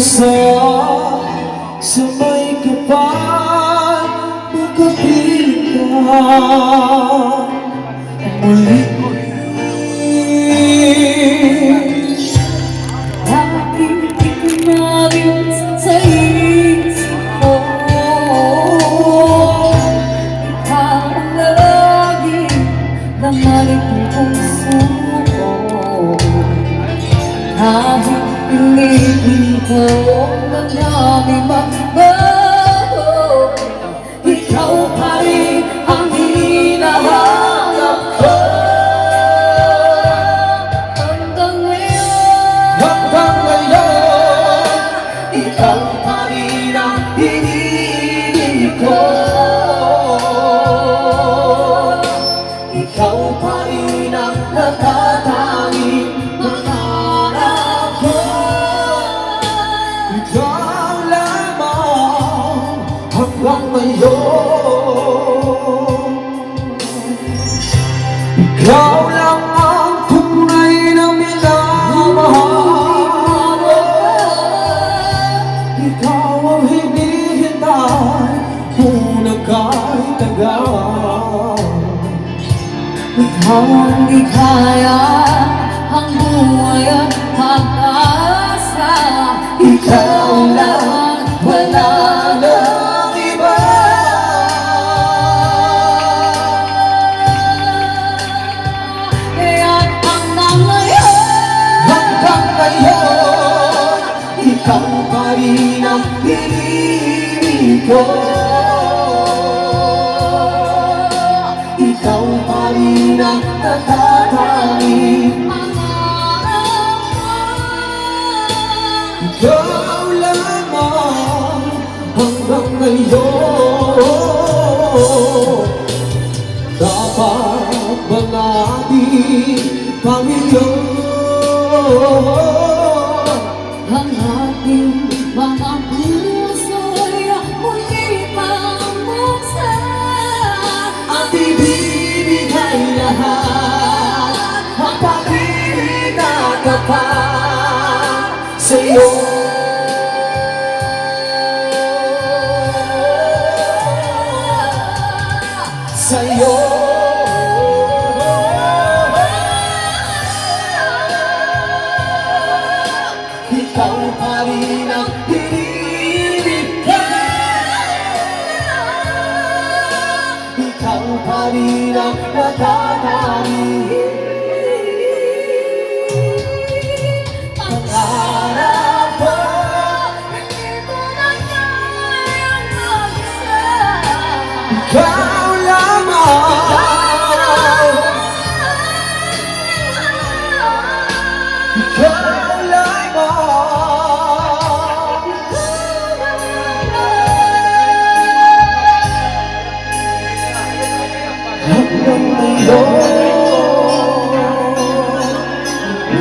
saya sa may kapal, makapiling ka muli. Bakit ikaw sa isip ko? Ikaw ang lagi namalit ng puso ko. Kahit pilitin ko ng dami magbago, ikaw pa rin ang hinahanap ko. Hanggang ngayon, ikaw pa rin ang hinihiling ko. Ikaw pa rin ang natatanging pangarap ko. Ikaw lamang hanggang ngayon. Ikaw lang ang tunay na minamahal. Ikaw ang hinihintay muna kahit tagal. Ikaw ang likaya, ang buhay at pag-asa. Ikaw lang, wala nang iba. Kaya't hanggang ngayon, ikaw pa rin ang hinihiling ko. Ikaw pa rin ang natatanging pangarap ko. ikaw lamang hanggang ngayon. Dapat ba natin Panginoon Ang ating mga puso'y muli pang buksan at ibibigay lahat ang pag-ibig na tapat sa'yo? Sa'yo. Ikaw pa rin ang hinihiling ko. Ikaw pa rin ang natatanging pangarap ko. Hindi ko na kayang mag-isa. Ikaw lamang. Ikaw